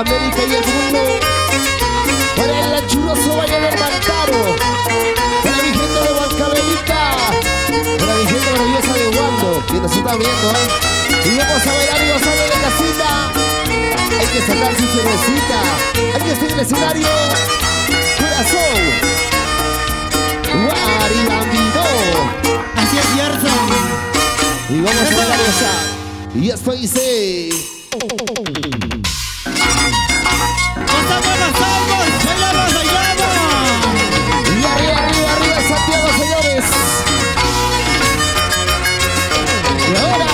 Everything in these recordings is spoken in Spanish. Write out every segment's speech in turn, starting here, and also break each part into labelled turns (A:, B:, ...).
A: América y el mundo. Para el anchuroso Valle del Mantaro. Para mi gente de Huancavelica. Para mi gente maravillosa de Huando, que nos está viendo, Y vamos a bailar y gozar de casita. Hay que sacar su cervecita. Hay que estar en el escenario. Corazón. Guaribambino.
B: Así es, Gerson.
A: Y vamos a bailar y gozar. Y esto dice...
B: ¡Bailamos, bailamos!
A: Y arriba, arriba, arriba, Santiago, señores. Y ahora,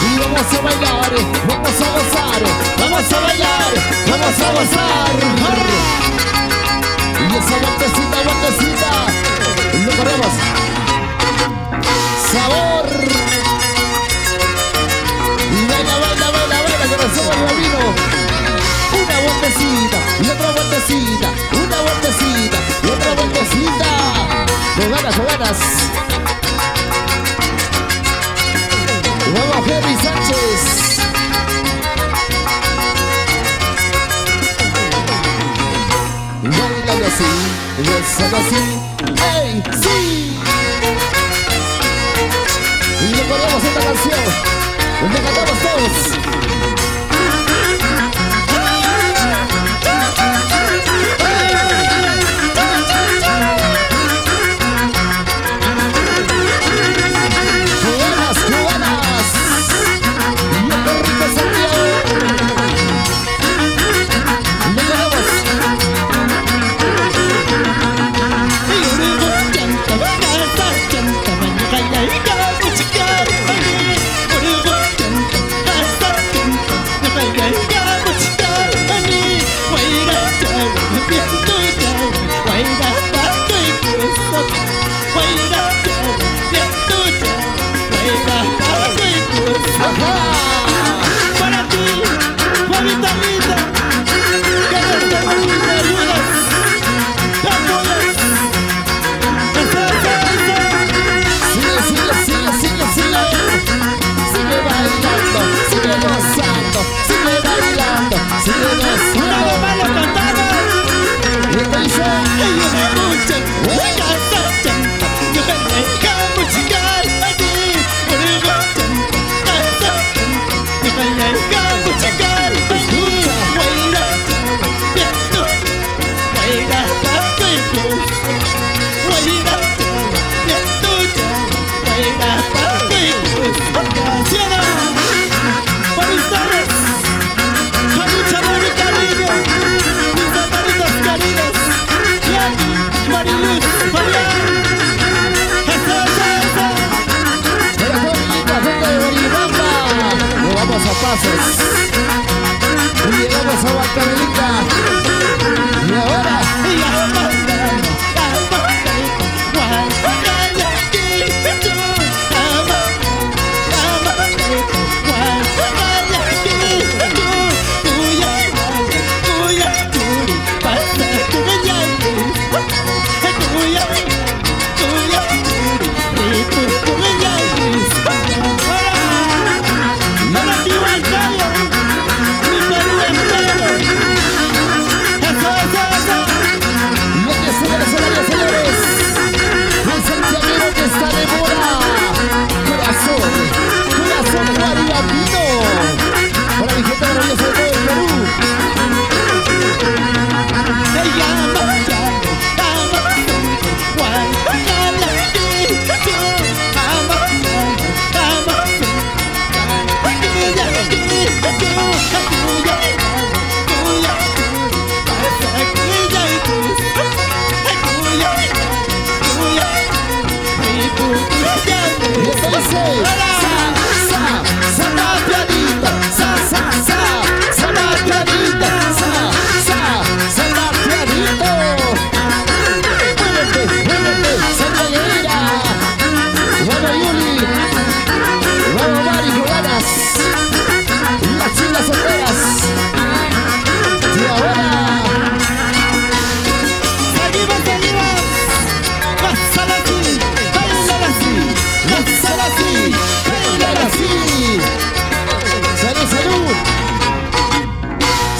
A: y vamos a bailar, vamos a gozar, vamos a bailar, vamos a gozar. Y esa vueltecita, vueltecita, lo corremos. Sabor. Y baila, baila, baila, baila, corazón bambino. Una vueltecita, y otra vueltecita, una vueltecita, y otra vueltecita. Con ganas, con ganas. Vamos, Henry Sánchez. Bailando así, besando así. ¡Ey, sí! Y recordamos esta canción, donde cantamos todos. Y llegamos a Huancavelica. Y ahora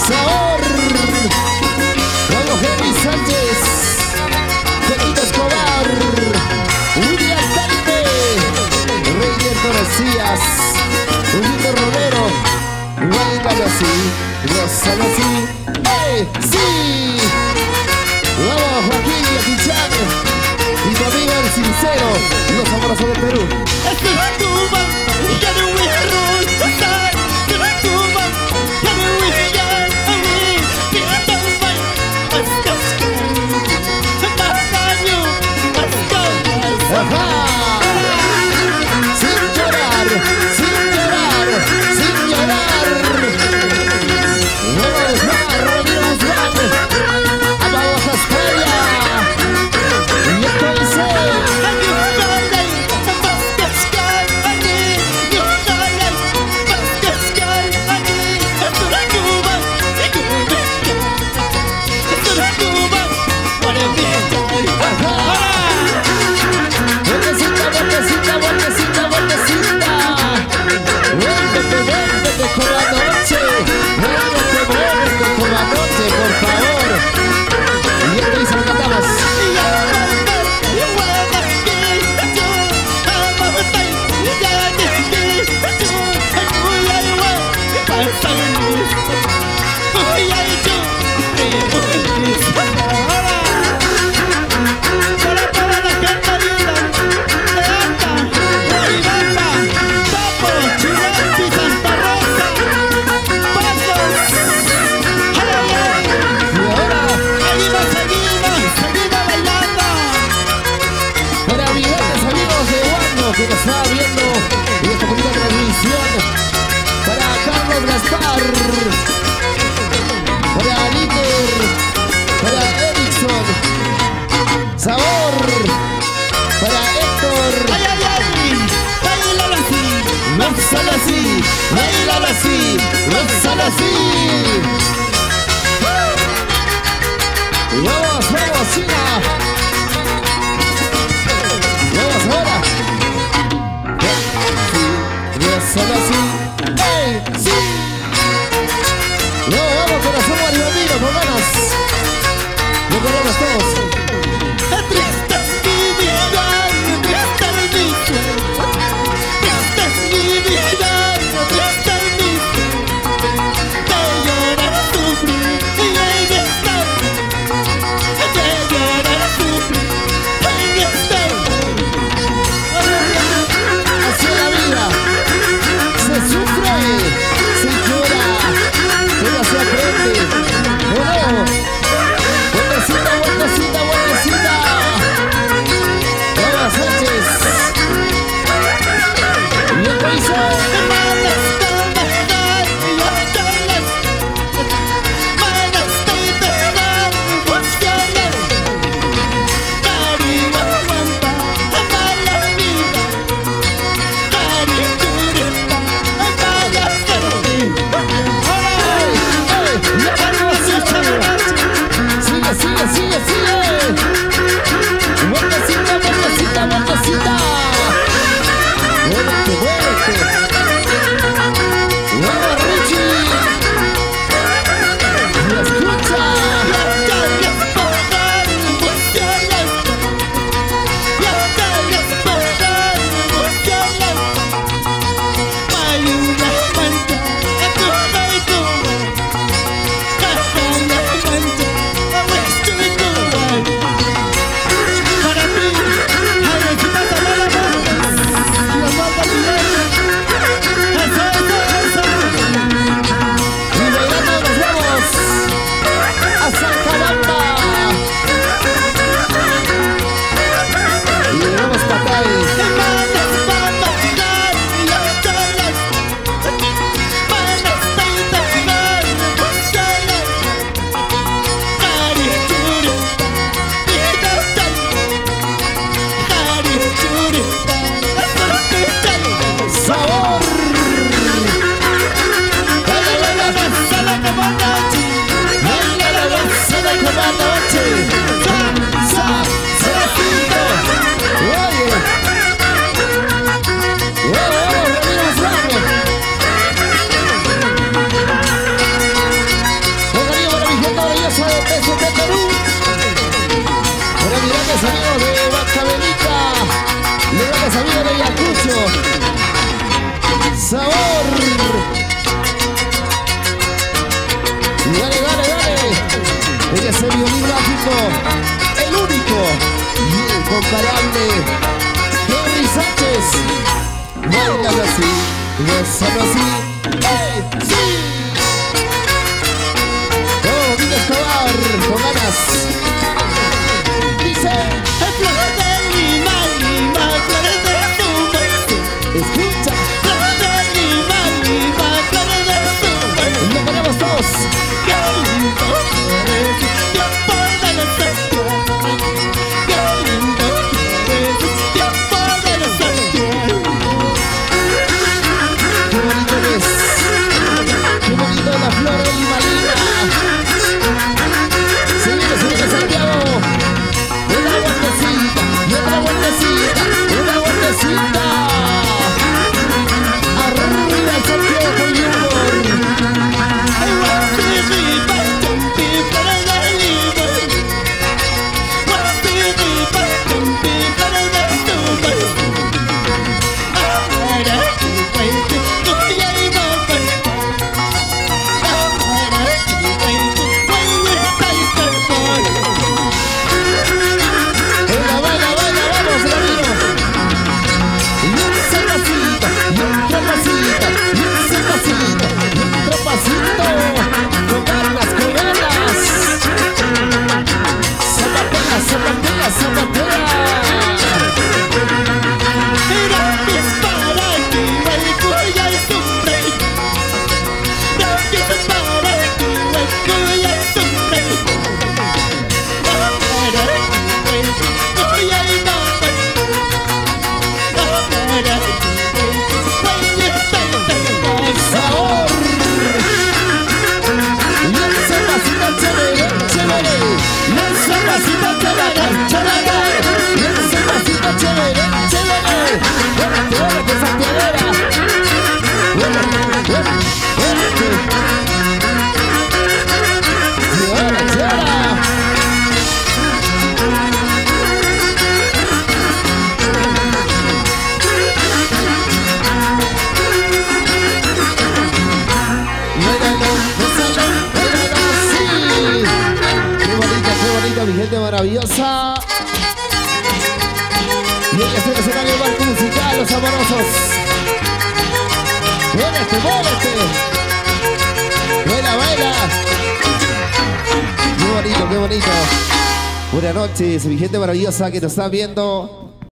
A: ¡Sabor! Macías, un lindo rolero, bailalo así, gózalo así, ¡hey! ¡Sí! Vamos, Joaquín y Aquichán, y tu amigo el sincero, los abrazos del Perú.
B: Esto es Cuba, ya no voy a rozar. Esto es Cuba, ya no voy a llegar a mí. Pita un baile, hasta más daño, hasta más.
A: ¡Ajá! Sin llorar, sin llorar, sin llorar. Vamos, Ramiro Guzmán, vamos a España. Y esto dice... Vueltecita, vueltecita, vueltecita. Vuélvete, vuélvete con la noche. Vuélvete, vuélvete con la noche, por favor. Y esto dice lo cantamos. Que nos está viendo en esta bonita transmisión, para Carlos Gaspar, para Líder, para Erickson, Sabor, para Héctor.
B: ¡Ay, ay, ay! ¡Bailalo así!
A: ¡Gózalo así! ¡Bailalo así! ¡Gózalo así! ¡Vamos, vamos, China! ¡Vamos ahora! Solo así, ¡hey! ¡Sí! No, vamos, corazón marihuanino, con ganas. No corramos todos.
B: Triste es mi vida, triste es mi sueño. Triste es mi vida, triste es mi sueño. De llorar, sufrir y en estar. De llorar, sufrir en estar.
A: Así es la vida. Se sufre, se llora, pero se aprende. ¿O no? Vueltecita, vueltecita, vueltecita. Vamos, Sánchez. Y esto dice... Sigue, sigue, sigue. Vueltecita, vueltecita, vueltecita. Muévete, muévete. Vamos, Richie. Y escucha. Grandes amigos de Ayacucho. sabor. Dale, dale, dale. En ese violín mágico, el único y incomparable Henry Sánchez. Bailalo así, gózalo así. ¡Ey! ¡Sí! ¡Oh, Vito Escobar! Con ganas. Dice:
B: Flores de Lima, Lima, flores de tu beso.
A: escucha,
B: Flores de Lima, Lima, flores de tu beso.
A: lo ponemos todos.
B: Qué lindo flores, tiempo de los estios. Qué lindo flores, tiempo de los estios.
A: Qué bonito es. Qué bonito la flor de Lima Lima. Señores, Santiago. Una vueltecita, y otra vueltecita, una vueltecita. Arriba el Santiago con Yungor. Venga, baila, baila, vamos, Ramiro. Y ese pasito, y otro pasito, y ese pasito, y otro pasito. Con ganas, con ganas. Zapatea, zapatea, zapatea. Sabor. Y ese pasito chévere, chévere. Y ese pasito chévere, chévere. Y ese pasito chévere, chévere. Vuélate, vuélate, santiaguera. Vuélate, vuélate, vuélate. Señora, señora. Bailalo, gózalo, bailalo así. Qué bonita, mi gente maravillosa. Y en este escenario marco musical, los amorosos. Muévete, muévete. Baila, baila. Qué bonito, qué bonito. Buenas noches, mi gente maravillosa que nos está viendo